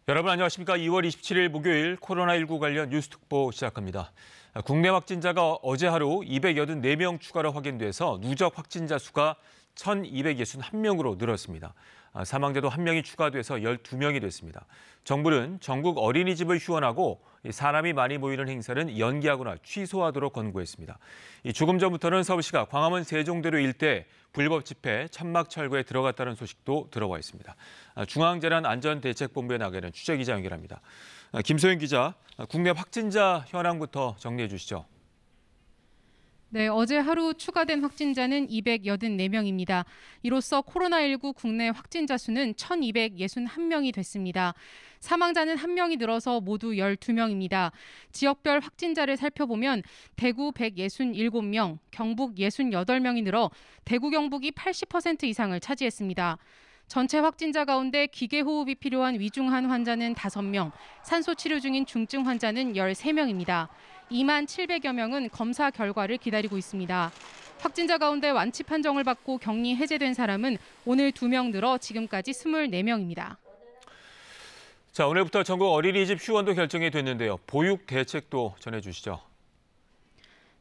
여러분 안녕하십니까? 2월 27일 목요일 코로나19 관련 뉴스 특보 시작합니다. 국내 확진자가 어제 하루 284명 추가로 확인돼서 누적 확진자 수가 1,261명으로 늘었습니다. 사망자도 1명이 추가돼서 12명이 됐습니다. 정부는 전국 어린이집을 휴원하고 사람이 많이 모이는 행사는 연기하거나 취소하도록 권고했습니다. 조금 전부터는 서울시가 광화문 세종대로 일대 불법 집회 천막 철거에 들어갔다는 소식도 들어와 있습니다. 중앙재난안전대책본부에 나가 있는 취재기자 연결합니다. 김소연 기자, 국내 확진자 현황부터 정리해 주시죠. 네, 어제 하루 추가된 확진자는 284명입니다. 이로써 코로나19 국내 확진자 수는 1,261명이 됐습니다. 사망자는 1명이 늘어서 모두 12명입니다. 지역별 확진자를 살펴보면 대구 167명, 경북 68명이 늘어 대구 경북이 80% 이상을 차지했습니다. 전체 확진자 가운데 기계호흡이 필요한 위중한 환자는 5명, 산소치료 중인 중증 환자는 13명입니다. 2만 700여 명은 검사 결과를 기다리고 있습니다. 확진자 가운데 완치 판정을 받고 격리 해제된 사람은 오늘 2명 늘어 지금까지 24명입니다. 자, 오늘부터 전국 어린이집 휴원도 결정이 됐는데요. 보육 대책도 전해주시죠.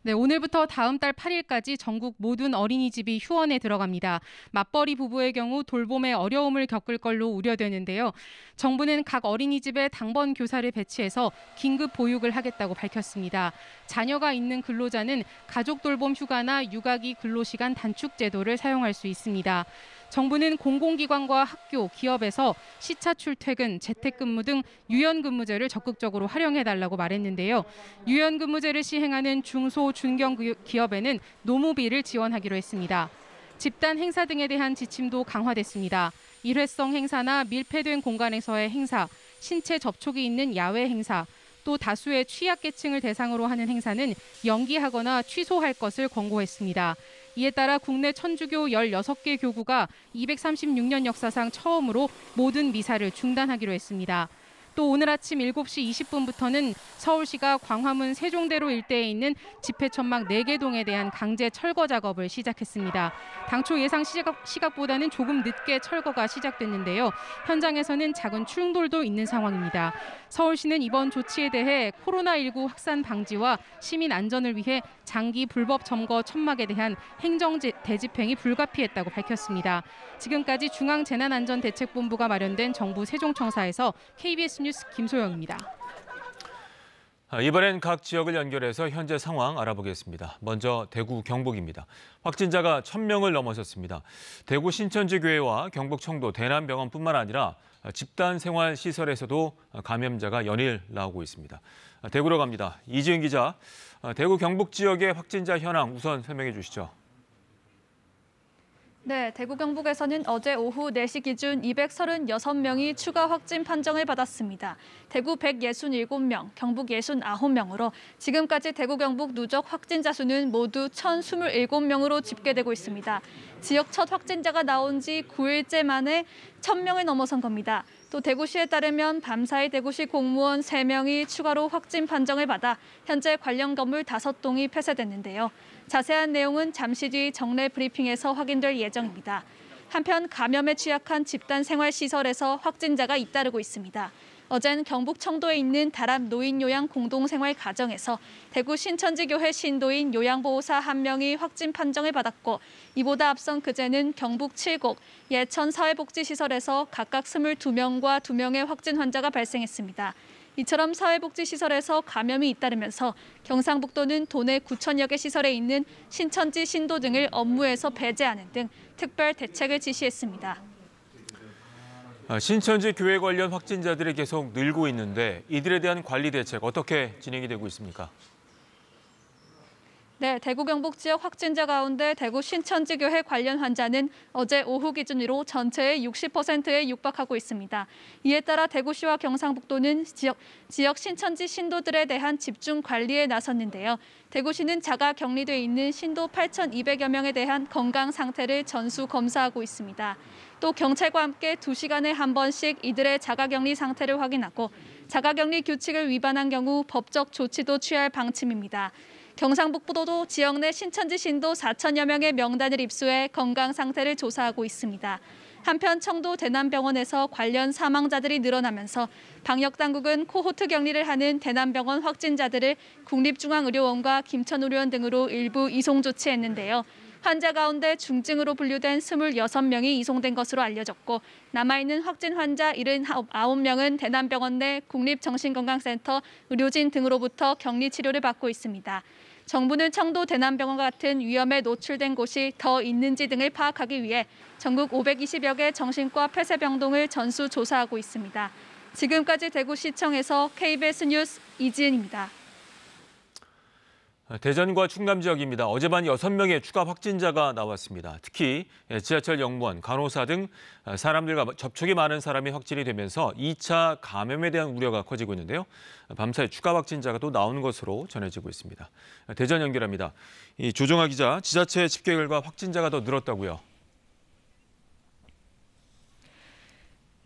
네, 오늘부터 다음 달 8일까지 전국 모든 어린이집이 휴원에 들어갑니다. 맞벌이 부부의 경우 돌봄에 어려움을 겪을 걸로 우려되는데요. 정부는 각 어린이집에 당번 교사를 배치해서 긴급 보육을 하겠다고 밝혔습니다. 자녀가 있는 근로자는 가족 돌봄 휴가나 육아기 근로시간 단축 제도를 사용할 수 있습니다. 정부는 공공기관과 학교, 기업에서 시차 출퇴근, 재택근무 등 유연근무제를 적극적으로 활용해달라고 말했는데요. 유연근무제를 시행하는 중소, 중견기업에는 노무비를 지원하기로 했습니다. 집단 행사 등에 대한 지침도 강화됐습니다. 일회성 행사나 밀폐된 공간에서의 행사, 신체 접촉이 있는 야외 행사, 또 다수의 취약계층을 대상으로 하는 행사는 연기하거나 취소할 것을 권고했습니다. 이에 따라 국내 천주교 16개 교구가 236년 역사상 처음으로 모든 미사를 중단하기로 했습니다. 또 오늘 아침 7시 20분부터는 서울시가 광화문 세종대로 일대에 있는 집회천막 4개 동에 대한 강제 철거 작업을 시작했습니다. 당초 예상 시각보다는 조금 늦게 철거가 시작됐는데요. 현장에서는 작은 충돌도 있는 상황입니다. 서울시는 이번 조치에 대해 코로나19 확산 방지와 시민 안전을 위해 장기 불법 점거 천막에 대한 행정 대집행이 불가피했다고 밝혔습니다. 지금까지 중앙재난안전대책본부가 마련된 정부 세종청사에서 KBS 뉴스 김소영입니다. 이번엔 각 지역을 연결해서 현재 상황 알아보겠습니다. 먼저 대구 경북입니다. 확진자가 1,000명을 넘어섰습니다. 대구 신천지교회와 경북 청도 대남병원뿐만 아니라 집단생활시설에서도 감염자가 연일 나오고 있습니다. 대구로 갑니다. 이지은 기자, 대구 경북 지역의 확진자 현황 우선 설명해 주시죠. 네, 대구 경북에서는 어제 오후 4시 기준 236명이 추가 확진 판정을 받았습니다. 대구 167명, 경북 69명으로 지금까지 대구 경북 누적 확진자 수는 모두 1,027명으로 집계되고 있습니다. 지역 첫 확진자가 나온 지 9일째 만에 1,000명을 넘어선 겁니다. 또 대구시에 따르면 밤사이 대구시 공무원 3명이 추가로 확진 판정을 받아 현재 관련 건물 5동이 폐쇄됐는데요. 자세한 내용은 잠시 뒤 정례 브리핑에서 확인될 예정입니다. 한편 감염에 취약한 집단생활시설에서 확진자가 잇따르고 있습니다. 어젠 경북 청도에 있는 다람 노인요양 공동생활가정에서 대구 신천지교회 신도인 요양보호사 1명이 확진 판정을 받았고 이보다 앞선 그제는 경북 칠곡, 예천 사회복지시설에서 각각 22명과 2명의 확진 환자가 발생했습니다. 이처럼 사회복지시설에서 감염이 잇따르면서 경상북도는 도내 9천여 개 시설에 있는 신천지 신도 등을 업무에서 배제하는 등 특별 대책을 지시했습니다. 신천지 교회 관련 확진자들이 계속 늘고 있는데 이들에 대한 관리 대책 어떻게 진행이 되고 있습니까? 네, 대구 경북 지역 확진자 가운데 대구 신천지교회 관련 환자는 어제 오후 기준으로 전체의 60%에 육박하고 있습니다. 이에 따라 대구시와 경상북도는 지역 신천지 신도들에 대한 집중 관리에 나섰는데요. 대구시는 자가 격리돼 있는 신도 8,200여 명에 대한 건강 상태를 전수 검사하고 있습니다. 또 경찰과 함께 2시간에 한 번씩 이들의 자가격리 상태를 확인하고 자가격리 규칙을 위반한 경우 법적 조치도 취할 방침입니다. 경상북도도 지역 내 신천지 신도 4천여 명의 명단을 입수해 건강 상태를 조사하고 있습니다. 한편 청도 대남병원에서 관련 사망자들이 늘어나면서 방역당국은 코호트 격리를 하는 대남병원 확진자들을 국립중앙의료원과 김천의료원 등으로 일부 이송 조치했는데요. 환자 가운데 중증으로 분류된 26명이 이송된 것으로 알려졌고 남아있는 확진 환자 79명은 대남병원 내 국립정신건강센터 의료진 등으로부터 격리 치료를 받고 있습니다. 정부는 청도 대남병원 같은 위험에 노출된 곳이 더 있는지 등을 파악하기 위해 전국 520여 개 정신과 폐쇄병동을 전수 조사하고 있습니다. 지금까지 대구시청에서 KBS 뉴스 이지은입니다. 대전과 충남 지역입니다. 어젯밤 6명의 추가 확진자가 나왔습니다. 특히 지하철 영무원, 간호사 등 사람들과 접촉이 많은 사람이 확진이 되면서 2차 감염에 대한 우려가 커지고 있는데요. 밤사이 추가 확진자가 또 나오는 것으로 전해지고 있습니다. 대전 연결합니다. 조정아 기자, 지자체 집계 결과 확진자가 더 늘었다고요?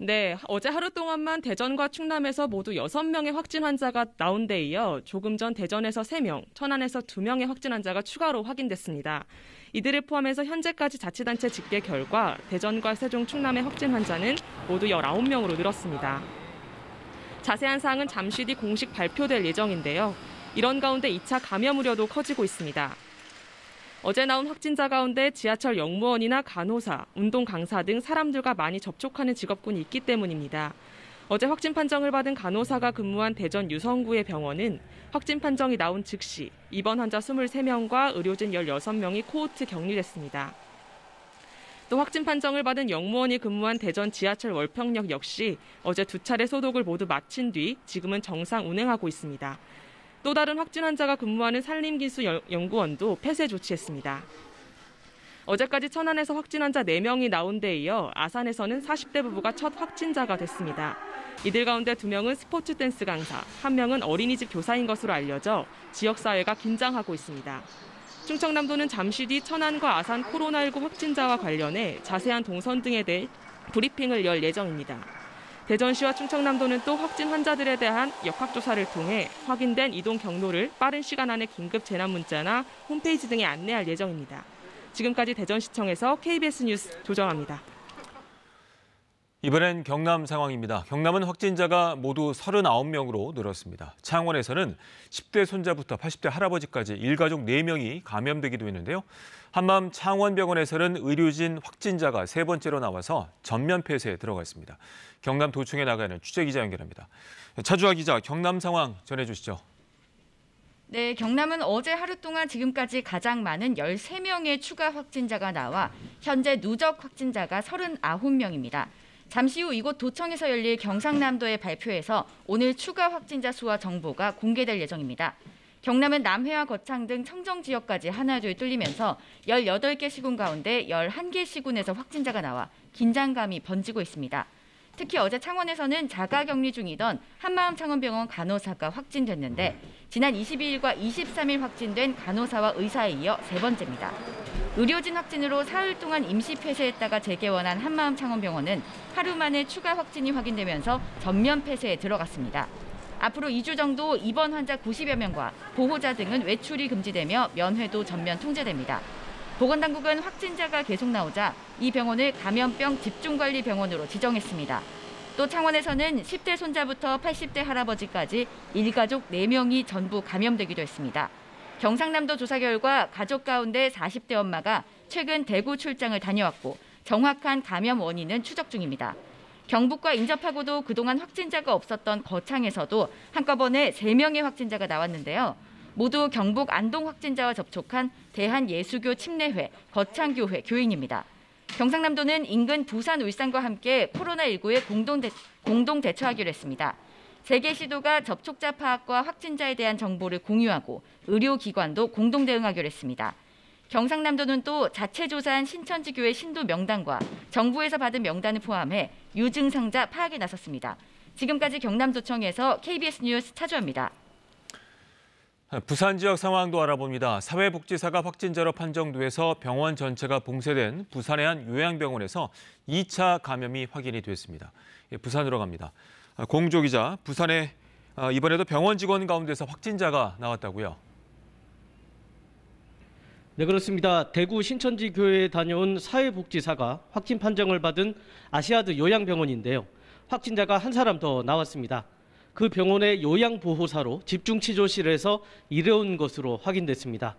네, 어제 하루 동안만 대전과 충남에서 모두 6명의 확진 환자가 나온 데 이어 조금 전 대전에서 3명, 천안에서 2명의 확진 환자가 추가로 확인됐습니다. 이들을 포함해서 현재까지 자치단체 집계 결과 대전과 세종, 충남의 확진 환자는 모두 19명으로 늘었습니다. 자세한 사항은 잠시 뒤 공식 발표될 예정인데요. 이런 가운데 2차 감염 우려도 커지고 있습니다. 어제 나온 확진자 가운데 지하철 영무원이나 간호사, 운동 강사 등 사람들과 많이 접촉하는 직업군이 있기 때문입니다. 어제 확진 판정을 받은 간호사가 근무한 대전 유성구의 병원은 확진 판정이 나온 즉시 입원 환자 23명과 의료진 16명이 코호트 격리됐습니다. 또 확진 판정을 받은 영무원이 근무한 대전 지하철 월평역 역시 어제 2차례 소독을 모두 마친 뒤 지금은 정상 운행하고 있습니다. 또 다른 확진 환자가 근무하는 산림기술연구원도 폐쇄 조치했습니다. 어제까지 천안에서 확진 환자 4명이 나온 데 이어 아산에서는 40대 부부가 첫 확진자가 됐습니다. 이들 가운데 2명은 스포츠 댄스 강사, 1명은 어린이집 교사인 것으로 알려져 지역사회가 긴장하고 있습니다. 충청남도는 잠시 뒤 천안과 아산 코로나19 확진자와 관련해 자세한 동선 등에 대해 브리핑을 열 예정입니다. 대전시와 충청남도는 또 확진 환자들에 대한 역학조사를 통해 확인된 이동 경로를 빠른 시간 안에 긴급 재난 문자나 홈페이지 등에 안내할 예정입니다. 지금까지 대전시청에서 KBS 뉴스 조정아입니다. 이번엔 경남 상황입니다. 경남은 확진자가 모두 39명으로 늘었습니다. 창원에서는 10대 손자부터 80대 할아버지까지 일가족 4명이 감염되기도 했는데요. 한밤 창원병원에서는 의료진 확진자가 3번째로 나와서 전면 폐쇄에 들어가 있습니다. 경남 도청에 나가는 취재기자 연결합니다. 차주아 기자, 경남 상황 전해주시죠. 네, 경남은 어제 하루 동안 지금까지 가장 많은 13명의 추가 확진자가 나와 현재 누적 확진자가 39명입니다. 잠시 후 이곳 도청에서 열릴 경상남도의 발표에서 오늘 추가 확진자 수와 정보가 공개될 예정입니다. 경남은 남해와 거창 등 청정 지역까지 하나둘 뚫리면서 18개 시군 가운데 11개 시군에서 확진자가 나와 긴장감이 번지고 있습니다. 특히 어제 창원에서는 자가격리 중이던 한마음창원병원 간호사가 확진됐는데 지난 22일과 23일 확진된 간호사와 의사에 이어 3번째입니다. 의료진 확진으로 사흘 동안 임시 폐쇄했다가 재개원한 한마음창원병원은 하루 만에 추가 확진이 확인되면서 전면 폐쇄에 들어갔습니다. 앞으로 2주 정도 입원 환자 90여 명과 보호자 등은 외출이 금지되며 면회도 전면 통제됩니다. 보건당국은 확진자가 계속 나오자 이 병원을 감염병 집중관리병원으로 지정했습니다. 또 창원에서는 10대 손자부터 80대 할아버지까지 일가족 4명이 전부 감염되기도 했습니다. 경상남도 조사 결과 가족 가운데 40대 엄마가 최근 대구 출장을 다녀왔고 정확한 감염 원인은 추적 중입니다. 경북과 인접하고도 그동안 확진자가 없었던 거창에서도 한꺼번에 3명의 확진자가 나왔는데요. 모두 경북 안동 확진자와 접촉한 대한예수교 침례회 거창교회 교인입니다. 경상남도는 인근 부산, 울산과 함께 코로나19에 공동 대처하기로 했습니다. 3개 시도가 접촉자 파악과 확진자에 대한 정보를 공유하고 의료기관도 공동 대응하기로 했습니다. 경상남도는 또 자체 조사한 신천지교회 신도 명단과 정부에서 받은 명단을 포함해 유증상자 파악에 나섰습니다. 지금까지 경남도청에서 KBS 뉴스 차주아입니다. 부산 지역 상황도 알아봅니다. 사회복지사가 확진자로 판정돼서 병원 전체가 봉쇄된 부산의 한 요양병원에서 2차 감염이 확인이 됐습니다. 부산으로 갑니다. 공조 기자, 부산에 이번에도 병원 직원 가운데서 확진자가 나왔다고요? 네, 그렇습니다. 대구 신천지 교회에 다녀온 사회복지사가 확진 판정을 받은 아시아드 요양병원인데요. 확진자가 한 사람 더 나왔습니다. 그 병원의 요양보호사로 집중치료실에서 일해온 것으로 확인됐습니다.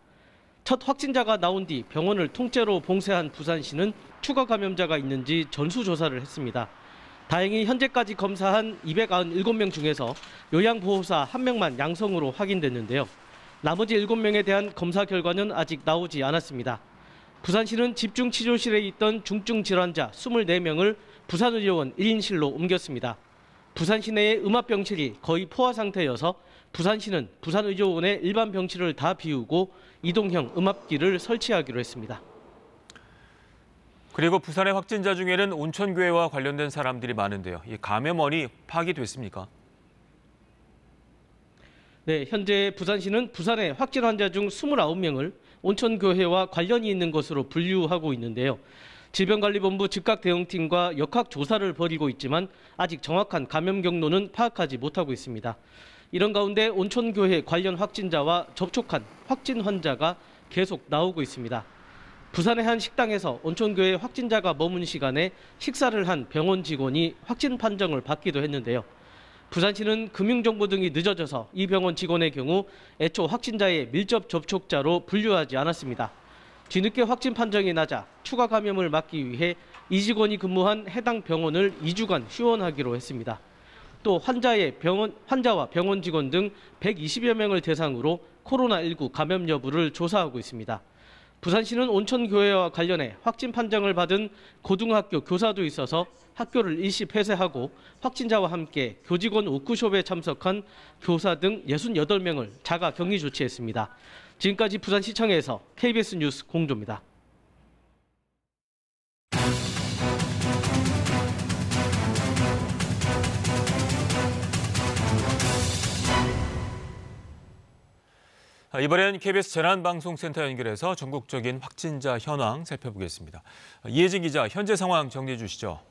첫 확진자가 나온 뒤 병원을 통째로 봉쇄한 부산시는 추가 감염자가 있는지 전수조사를 했습니다. 다행히 현재까지 검사한 297명 중에서 요양보호사 1명만 양성으로 확인됐는데요. 나머지 7명에 대한 검사 결과는 아직 나오지 않았습니다. 부산시는 집중치료실에 있던 중증 질환자 24명을 부산의료원 1인실로 옮겼습니다. 부산 시내의 음압병실이 거의 포화 상태여서 부산시는 부산의료원의 일반 병실을 다 비우고 이동형 음압기를 설치하기로 했습니다. 그리고 부산의 확진자 중에는 온천교회와 관련된 사람들이 많은데요. 이 감염원이 파악됐습니까? 네, 현재 부산시는 부산의 확진 환자 중 29명을 온천교회와 관련이 있는 것으로 분류하고 있는데요. 질병관리본부 즉각대응팀과 역학조사를 벌이고 있지만 아직 정확한 감염 경로는 파악하지 못하고 있습니다. 이런 가운데 온천교회 관련 확진자와 접촉한 확진 환자가 계속 나오고 있습니다. 부산의 한 식당에서 온천교회 확진자가 머문 시간에 식사를 한 병원 직원이 확진 판정을 받기도 했는데요. 부산시는 금융정보 등이 늦어져서 이 병원 직원의 경우 애초 확진자의 밀접 접촉자로 분류하지 않았습니다. 뒤늦게 확진 판정이 나자 추가 감염을 막기 위해 이 직원이 근무한 해당 병원을 2주간 휴원하기로 했습니다. 또 환자와 병원 직원 등 120여 명을 대상으로 코로나19 감염 여부를 조사하고 있습니다. 부산시는 온천교회와 관련해 확진 판정을 받은 고등학교 교사도 있어서 학교를 일시 폐쇄하고 확진자와 함께 교직원 워크숍에 참석한 교사 등 68명을 자가 격리 조치했습니다. 지금까지 부산시청에서 KBS 뉴스 공조입니다. 이번엔 KBS 재난방송센터 연결해서 전국적인 확진자 현황 살펴보겠습니다. 이혜진 기자, 현재 상황 정리해 주시죠.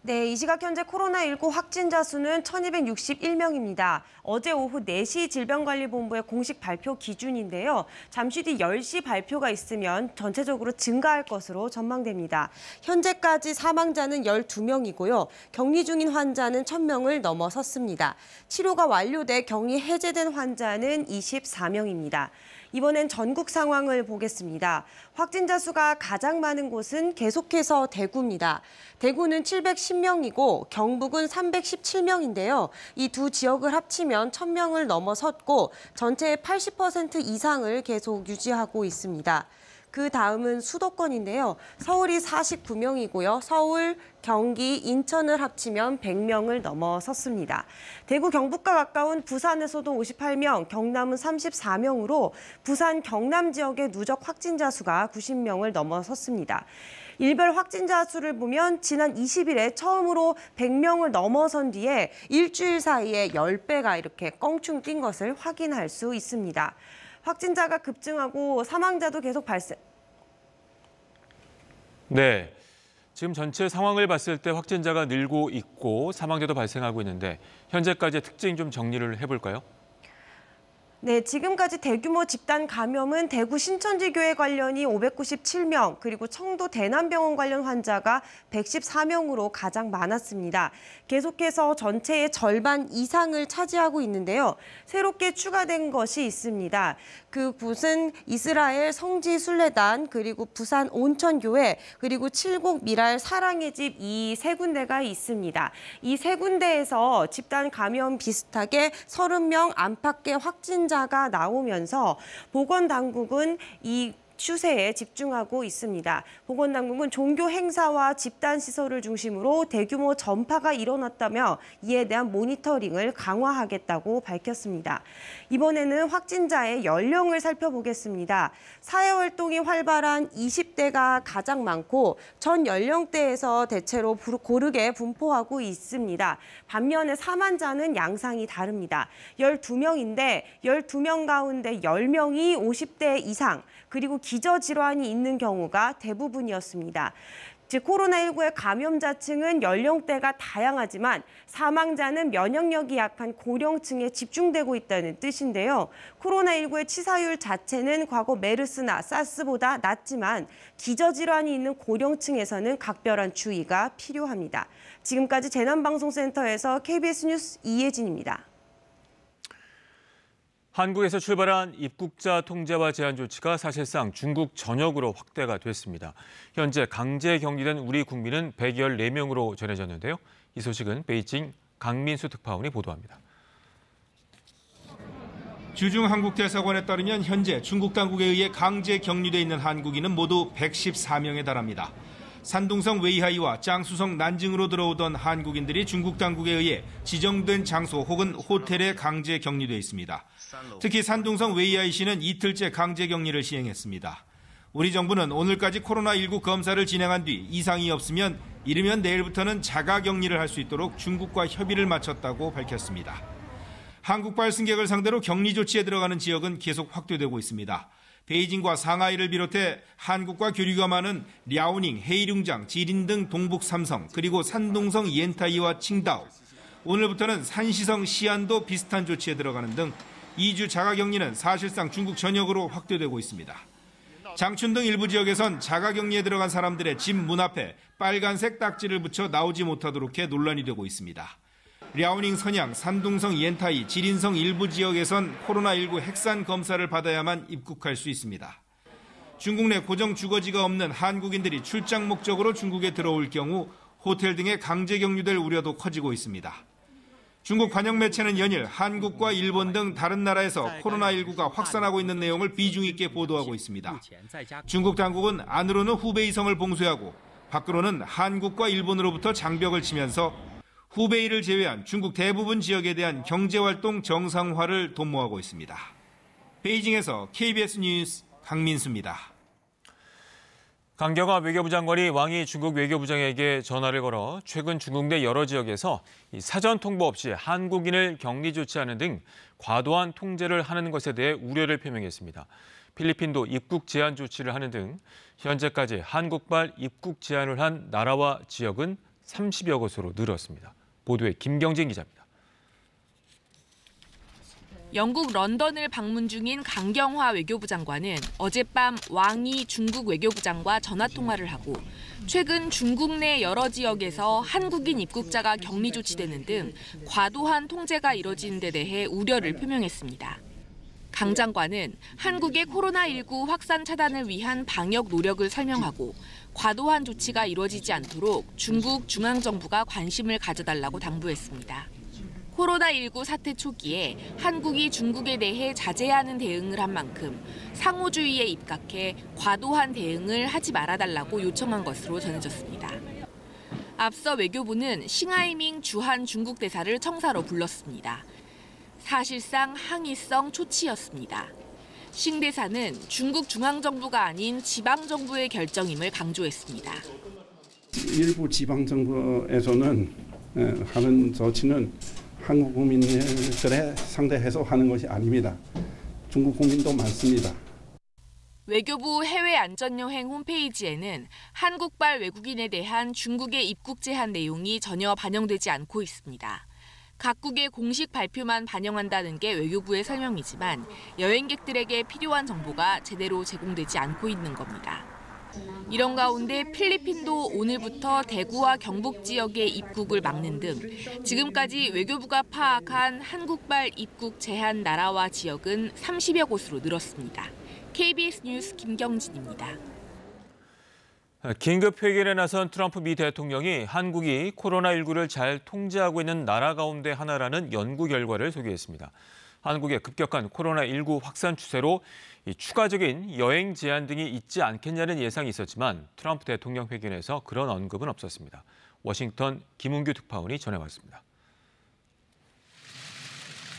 네, 이 시각 현재 코로나19 확진자 수는 1,261명입니다. 어제 오후 4시 질병관리본부의 공식 발표 기준인데요. 잠시 뒤 10시 발표가 있으면 전체적으로 증가할 것으로 전망됩니다. 현재까지 사망자는 12명이고요. 격리 중인 환자는 1,000명을 넘어섰습니다. 치료가 완료돼 격리 해제된 환자는 24명입니다. 이번엔 전국 상황을 보겠습니다. 확진자 수가 가장 많은 곳은 계속해서 대구입니다. 대구는 710명이고 경북은 317명인데요. 이 두 지역을 합치면 1,000명을 넘어섰고 전체의 80% 이상을 계속 유지하고 있습니다. 그 다음은 수도권인데요. 서울이 49명이고요. 서울, 경기, 인천을 합치면 100명을 넘어섰습니다. 대구 경북과 가까운 부산에서도 58명, 경남은 34명으로 부산 경남 지역의 누적 확진자 수가 90명을 넘어섰습니다. 일별 확진자 수를 보면 지난 20일에 처음으로 100명을 넘어선 뒤에 일주일 사이에 10배가 이렇게 껑충 뛴 것을 확인할 수 있습니다. 확진자가 급증하고 사망자도 계속 발생. 네, 지금 전체 상황을 봤을 때 확진자가 늘고 있고 사망자도 발생하고 있는데 현재까지의 특징 좀 정리를 해볼까요? 네, 지금까지 대규모 집단 감염은 대구 신천지교회 관련이 597명, 그리고 청도 대남병원 관련 환자가 114명으로 가장 많았습니다. 계속해서 전체의 절반 이상을 차지하고 있는데요. 새롭게 추가된 것이 있습니다. 그곳은 이스라엘 성지순례단, 그리고 부산 온천교회, 그리고 칠곡 미랄 사랑의 집 이 세 군데가 있습니다. 이 세 군데에서 집단 감염 비슷하게 30명 안팎의 확진자가 나오면서 보건당국은 이 추세에 집중하고 있습니다. 보건당국은 종교 행사와 집단 시설을 중심으로 대규모 전파가 일어났다며 이에 대한 모니터링을 강화하겠다고 밝혔습니다. 이번에는 확진자의 연령을 살펴보겠습니다. 사회활동이 활발한 20대가 가장 많고 전 연령대에서 대체로 고르게 분포하고 있습니다. 반면에 사망자는 양상이 다릅니다. 12명인데 12명 가운데 10명이 50대 이상, 그리고 기저질환이 있는 경우가 대부분이었습니다. 즉 코로나19의 감염자층은 연령대가 다양하지만 사망자는 면역력이 약한 고령층에 집중되고 있다는 뜻인데요. 코로나19의 치사율 자체는 과거 메르스나 사스보다 낮지만 기저질환이 있는 고령층에서는 각별한 주의가 필요합니다. 지금까지 재난방송센터에서 KBS 뉴스 이혜진입니다. 한국에서 출발한 입국자 통제와 제한 조치가 사실상 중국 전역으로 확대가 됐습니다. 현재 강제 격리된 우리 국민은 114명으로 전해졌는데요. 이 소식은 베이징 강민수 특파원이 보도합니다. 주중 한국 대사관에 따르면 현재 중국 당국에 의해 강제 격리돼 있는 한국인은 모두 114명에 달합니다. 산둥성 웨이하이와 장수성 난징으로 들어오던 한국인들이 중국 당국에 의해 지정된 장소 혹은 호텔에 강제 격리돼 있습니다. 특히 산둥성 웨이하이시는 이틀째 강제 격리를 시행했습니다. 우리 정부는 오늘까지 코로나19 검사를 진행한 뒤 이상이 없으면 이르면 내일부터는 자가 격리를 할 수 있도록 중국과 협의를 마쳤다고 밝혔습니다. 한국발 승객을 상대로 격리 조치에 들어가는 지역은 계속 확대되고 있습니다. 베이징과 상하이를 비롯해 한국과 교류가 많은 랴오닝, 헤이룽장, 지린 등 동북 3성, 그리고 산둥성 옌타이와 칭다오, 오늘부터는 산시성 시안도 비슷한 조치에 들어가는 등 2주 자가격리는 사실상 중국 전역으로 확대되고 있습니다. 장춘 등 일부 지역에선 자가격리에 들어간 사람들의 집 문 앞에 빨간색 딱지를 붙여 나오지 못하도록 해 논란이 되고 있습니다. 랴오닝 선양, 산둥성 옌타이, 지린성 일부 지역에선 코로나19 핵산 검사를 받아야만 입국할 수 있습니다. 중국 내 고정 주거지가 없는 한국인들이 출장 목적으로 중국에 들어올 경우 호텔 등에 강제 격리될 우려도 커지고 있습니다. 중국 관영 매체는 연일 한국과 일본 등 다른 나라에서 코로나19가 확산하고 있는 내용을 비중 있게 보도하고 있습니다. 중국 당국은 안으로는 후베이성을 봉쇄하고 밖으로는 한국과 일본으로부터 장벽을 치면서 후베이를 제외한 중국 대부분 지역에 대한 경제활동 정상화를 도모하고 있습니다. 베이징에서 KBS 뉴스 강민수입니다. 강경화 외교부 장관이 왕이 중국 외교부장에게 전화를 걸어 최근 중국 내 여러 지역에서 사전 통보 없이 한국인을 격리 조치하는 등 과도한 통제를 하는 것에 대해 우려를 표명했습니다. 필리핀도 입국 제한 조치를 하는 등 현재까지 한국발 입국 제한을 한 나라와 지역은 30여 곳으로 늘었습니다. 보도에 김경진 기자입니다. 영국 런던을 방문 중인 강경화 외교부 장관은 어젯밤 왕이 중국 외교부장과 전화통화를 하고 최근 중국 내 여러 지역에서 한국인 입국자가 격리 조치되는 등 과도한 통제가 이뤄지는 데 대해 우려를 표명했습니다. 강 장관은 한국의 코로나19 확산 차단을 위한 방역 노력을 설명하고 과도한 조치가 이루어지지 않도록 중국 중앙정부가 관심을 가져달라고 당부했습니다. 코로나19 사태 초기에 한국이 중국에 대해 자제하는 대응을 한 만큼 상호주의에 입각해 과도한 대응을 하지 말아달라고 요청한 것으로 전해졌습니다. 앞서 외교부는 싱하이밍 주한 중국 대사를 청사로 불렀습니다. 사실상 항의성 초치였습니다. 싱 대사는 중국 중앙정부가 아닌 지방정부의 결정임을 강조했습니다. 일부 지방정부에서는 하는 조치는 한국 국민들에 상대해서 하는 것이 아닙니다. 중국 국민도 많습니다. 외교부 해외안전여행 홈페이지에는 한국발 외국인에 대한 중국의 입국 제한 내용이 전혀 반영되지 않고 있습니다. 각국의 공식 발표만 반영한다는 게 외교부의 설명이지만 여행객들에게 필요한 정보가 제대로 제공되지 않고 있는 겁니다. 이런 가운데 필리핀도 오늘부터 대구와 경북 지역의 입국을 막는 등 지금까지 외교부가 파악한 한국발 입국 제한 나라와 지역은 30여 곳으로 늘었습니다. KBS 뉴스 김경진입니다. 긴급 회견에 나선 트럼프 미 대통령이 한국이 코로나19를 잘 통제하고 있는 나라 가운데 하나라는 연구 결과를 소개했습니다. 한국의 급격한 코로나19 확산 추세로 추가적인 여행 제한 등이 있지 않겠냐는 예상이 있었지만 트럼프 대통령 회견에서 그런 언급은 없었습니다. 워싱턴 김은규 특파원이 전해왔습니다.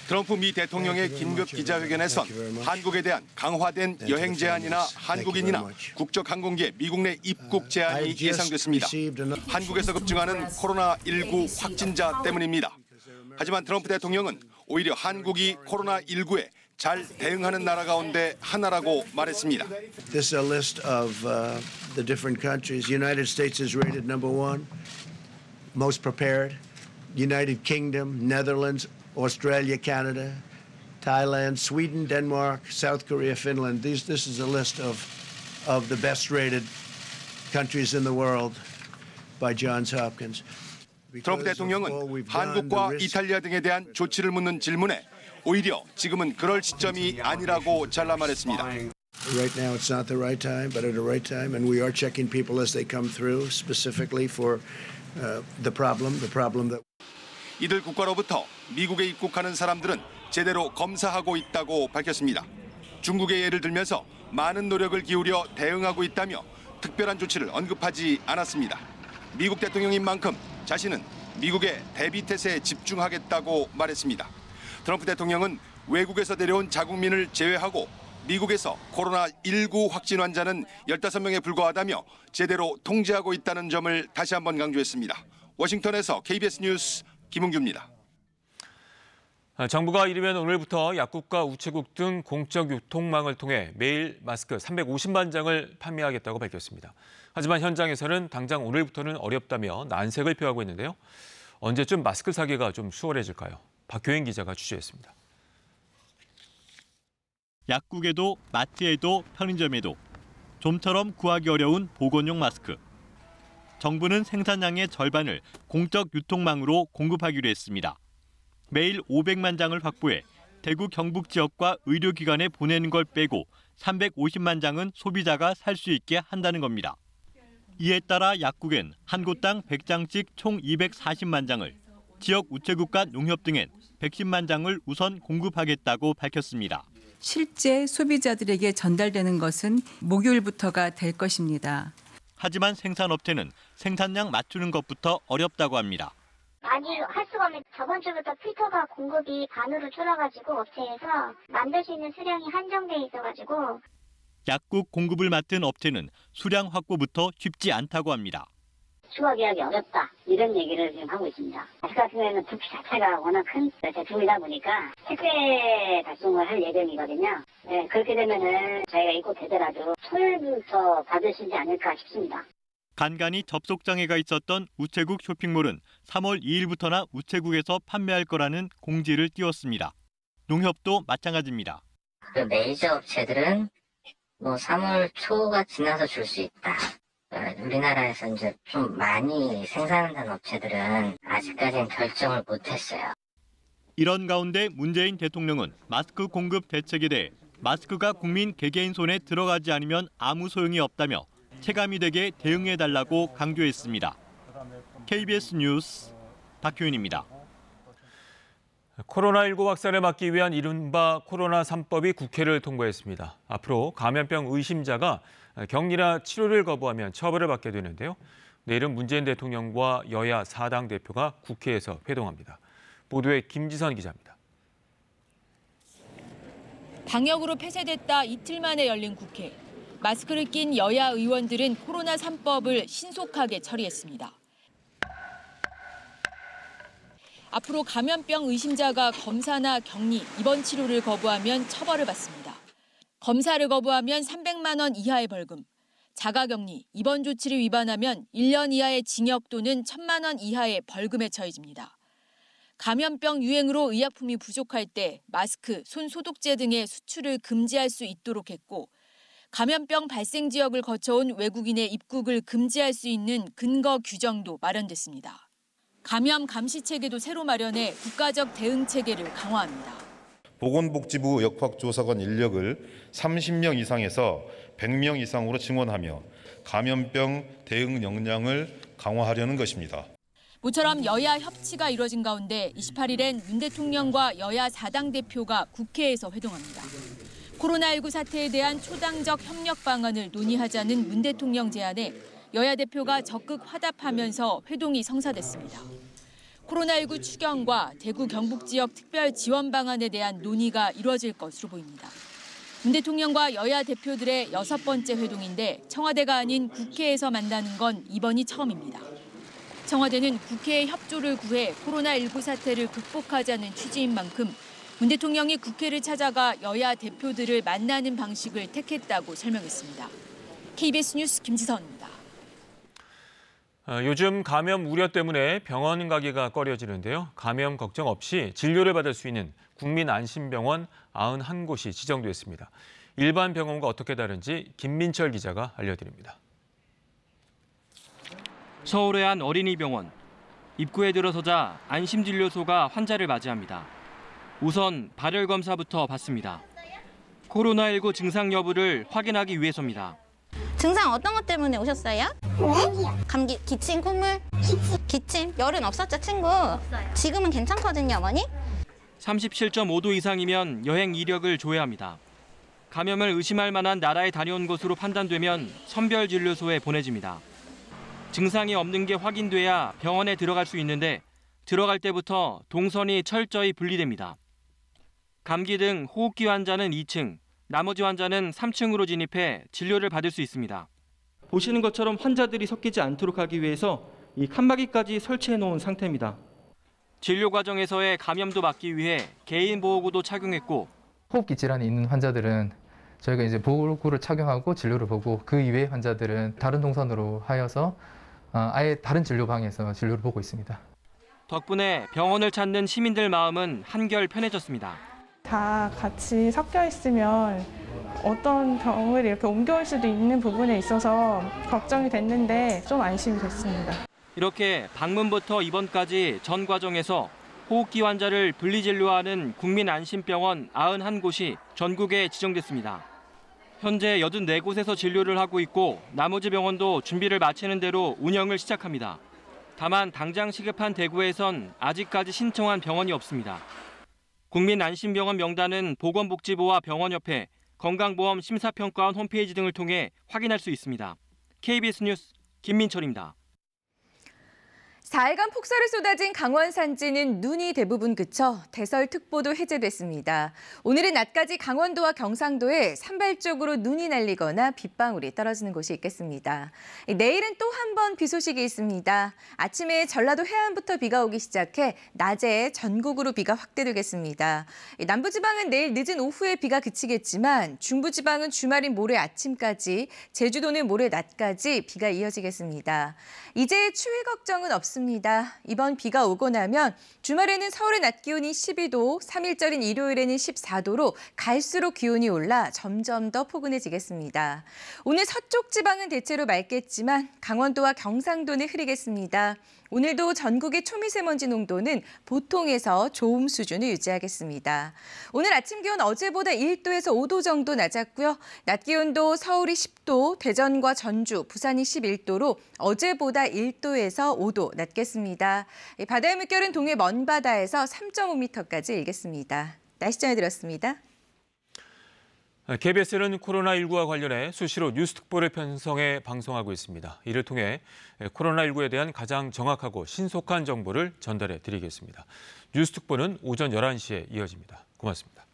트럼프 미 대통령의 긴급 기자회견에선 한국에 대한 강화된 여행 제한이나 한국인이나 국적 항공기의 미국 내 입국 제한이 예상됐습니다. 한국에서 급증하는 코로나19 확진자 때문입니다. 하지만 트럼프 대통령은 오히려 한국이 코로나19에 잘 대응하는 나라 가운데 하나라고 말했습니다. This is a list of the different countries. United States is rated number 1, most prepared. United Kingdom, Netherlands, Australia, Canada, Thailand, Sweden, Denmark, South Korea, Finland. This is a list of the best rated countries in the world by Johns Hopkins. 트럼프 대통령은 한국과 이탈리아 등에 대한 조치를 묻는 질문에 오히려 지금은 그럴 시점이 아니라고 잘라 말했습니다. Right now it's not the right time, but at the right time, and we are checking people as they come through, specifically for the problem that. 이들 국가로부터 미국에 입국하는 사람들은 제대로 검사하고 있다고 밝혔습니다. 중국의 예를 들면서 많은 노력을 기울여 대응하고 있다며 특별한 조치를 언급하지 않았습니다. 미국 대통령인 만큼 자신은 미국의 대비 태세에 집중하겠다고 말했습니다. 트럼프 대통령은 외국에서 내려온 자국민을 제외하고 미국에서 코로나19 확진 환자는 15명에 불과하다며 제대로 통제하고 있다는 점을 다시 한번 강조했습니다. 워싱턴에서 KBS 뉴스 김은규입니다. 정부가 이르면 오늘부터 약국과 우체국 등 공적 유통망을 통해 매일 마스크 350만 장을 판매하겠다고 밝혔습니다. 하지만 현장에서는 당장 오늘부터는 어렵다며 난색을 표하고 있는데요. 언제쯤 마스크 사기가 좀 수월해질까요? 박효인 기자가 취재했습니다. 약국에도 마트에도 편의점에도 좀처럼 구하기 어려운 보건용 마스크. 정부는 생산량의 절반을 공적 유통망으로 공급하기로 했습니다. 매일 500만 장을 확보해 대구 경북 지역과 의료기관에 보내는 걸 빼고 350만 장은 소비자가 살 수 있게 한다는 겁니다. 이에 따라 약국엔 한 곳당 100장씩 총 240만 장을, 지역 우체국과 농협 등엔 110만 장을 우선 공급하겠다고 밝혔습니다. 실제 소비자들에게 전달되는 것은 목요일부터가 될 것입니다. 하지만 생산업체는 생산량 맞추는 것부터 어렵다고 합니다. 많이 할 수가 없는 저번 주부터 필터가 공급이 반으로 줄어가지고 업체에서 만들 수 있는 수량이 한정돼 있어가지고 약국 공급을 맡은 업체는 수량 확보부터 쉽지 않다고 합니다. 추가 계약이 어렵다 이런 얘기를 지금 하고 있습니다. 마스크 같은 경우에는 부피 자체가 워낙 큰 제품이다 보니까 택배 발송을 할 예정이거든요. 네, 그렇게 되면은 저희가 입고되더라도 토요일부터 받으시지 않을까 싶습니다. 간간히 접속 장애가 있었던 우체국 쇼핑몰은 3월 2일부터나 우체국에서 판매할 거라는 공지를 띄웠습니다. 농협도 마찬가지입니다. 메이저 업체들은 3월 초가 지나서 줄 수 있다. 우리나라에서 이제 좀 많이 생산하는 업체들은 아직까지는 결정을 못했어요. 이런 가운데 문재인 대통령은 마스크 공급 대책에 대해 마스크가 국민 개개인 손에 들어가지 않으면 아무 소용이 없다며 체감이 되게 대응해달라고 강조했습니다. KBS 뉴스 박효인입니다. 코로나19 확산을 막기 위한 이른바 코로나 3법이 국회를 통과했습니다. 앞으로 감염병 의심자가 격리나 치료를 거부하면 처벌을 받게 되는데요. 내일은 문재인 대통령과 여야 4당 대표가 국회에서 회동합니다. 보도에 김지선 기자입니다. 방역으로 폐쇄됐다 이틀 만에 열린 국회. 마스크를 낀 여야 의원들은 코로나 3법을 신속하게 처리했습니다. 앞으로 감염병 의심자가 검사나 격리, 입원 치료를 거부하면 처벌을 받습니다. 검사를 거부하면 300만 원 이하의 벌금, 자가격리, 입원 조치를 위반하면 1년 이하의 징역 또는 1,000만 원 이하의 벌금에 처해집니다. 감염병 유행으로 의약품이 부족할 때 마스크, 손 소독제 등의 수출을 금지할 수 있도록 했고 감염병 발생 지역을 거쳐온 외국인의 입국을 금지할 수 있는 근거 규정도 마련됐습니다. 감염 감시 체계도 새로 마련해 국가적 대응 체계를 강화합니다. 보건복지부 역학조사관 인력을 30명 이상에서 100명 이상으로 증원하며 감염병 대응 역량을 강화하려는 것입니다. 모처럼 여야 협치가 이뤄진 가운데 28일엔 윤 대통령과 여야 4당 대표가 국회에서 회동합니다. 코로나19 사태에 대한 초당적 협력 방안을 논의하자는 문 대통령 제안에 여야 대표가 적극 화답하면서 회동이 성사됐습니다. 코로나19 추경과 대구 경북 지역 특별 지원 방안에 대한 논의가 이뤄질 것으로 보입니다. 문 대통령과 여야 대표들의 6번째 회동인데 청와대가 아닌 국회에서 만나는 건 이번이 처음입니다. 청와대는 국회의 협조를 구해 코로나19 사태를 극복하자는 취지인 만큼 문 대통령이 국회를 찾아가 여야 대표들을 만나는 방식을 택했다고 설명했습니다. KBS 뉴스 김지선입니다. 요즘 감염 우려 때문에 병원 가기가 꺼려지는데요. 감염 걱정 없이 진료를 받을 수 있는 국민안심병원 91곳이 지정됐습니다. 일반 병원과 어떻게 다른지 김민철 기자가 알려드립니다. 서울의 한 어린이병원. 입구에 들어서자 안심진료소가 환자를 맞이합니다. 우선 발열 검사부터 받습니다. 코로나19 증상 여부를 확인하기 위해서입니다. 증상 어떤 것 때문에 오셨어요? 감기, 기침, 콧물? 기침? 열은 없었죠, 친구? 없어요. 지금은 괜찮거든요, 어머니? 37.5도 이상이면 여행 이력을 조회합니다. 감염을 의심할 만한 나라에 다녀온 것으로 판단되면 선별진료소에 보내집니다. 증상이 없는 게 확인돼야 병원에 들어갈 수 있는데 들어갈 때부터 동선이 철저히 분리됩니다. 감기 등 호흡기 환자는 2층, 나머지 환자는 3층으로 진입해 진료를 받을 수 있습니다. 보시는 것처럼 환자들이 섞이지 않도록 하기 위해서 이 칸막이까지 설치해 놓은 상태입니다. 진료 과정에서의 감염도 막기 위해 개인 보호구도 착용했고 호흡기 질환이 있는 환자들은 저희가 이제 보호구를 착용하고 진료를 보고 그 이외의 환자들은 다른 동선으로 하여서 아예 다른 진료방에서 진료를 보고 있습니다. 덕분에 병원을 찾는 시민들 마음은 한결 편해졌습니다. 다 같이 섞여 있으면 어떤 병을 이렇게 옮겨올 수도 있는 부분에 있어서 걱정이 됐는데 좀 안심이 됐습니다. 이렇게 방문부터 입원까지 전 과정에서 호흡기 환자를 분리진료하는 국민안심병원 91곳이 전국에 지정됐습니다. 현재 84곳에서 진료를 하고 있고 나머지 병원도 준비를 마치는 대로 운영을 시작합니다. 다만 당장 시급한 대구에선 아직까지 신청한 병원이 없습니다. 국민안심병원 명단은 보건복지부와 병원협회, 건강보험 심사평가원 홈페이지 등을 통해 확인할 수 있습니다. KBS 뉴스 김민철입니다. 4일간 폭설이 쏟아진 강원 산지는 눈이 대부분 그쳐 대설특보도 해제됐습니다. 오늘은 낮까지 강원도와 경상도에 산발적으로 눈이 날리거나 빗방울이 떨어지는 곳이 있겠습니다. 내일은 또 한 번 비 소식이 있습니다. 아침에 전라도 해안부터 비가 오기 시작해 낮에 전국으로 비가 확대되겠습니다. 남부지방은 내일 늦은 오후에 비가 그치겠지만 중부지방은 주말인 모레 아침까지, 제주도는 모레 낮까지 비가 이어지겠습니다. 이제 추위 걱정은 없습니다. 이번 비가 오고 나면 주말에는 서울의 낮 기온이 12도, 3일절인 일요일에는 14도로 갈수록 기온이 올라 점점 더 포근해지겠습니다. 오늘 서쪽 지방은 대체로 맑겠지만 강원도와 경상도는 흐리겠습니다. 오늘도 전국의 초미세먼지 농도는 보통에서 좋음 수준을 유지하겠습니다. 오늘 아침 기온 어제보다 1도에서 5도 정도 낮았고요. 낮 기온도 서울이 10도, 대전과 전주, 부산이 11도로 어제보다 1도에서 5도 낮겠습니다. 바다의 물결은 동해 먼바다에서 3.5m까지 일겠습니다. 날씨 전해드렸습니다. KBS는 코로나19와 관련해 수시로 뉴스 특보를 편성해 방송하고 있습니다. 이를 통해 코로나19에 대한 가장 정확하고 신속한 정보를 전달해 드리겠습니다. 뉴스 특보는 오전 11시에 이어집니다. 고맙습니다.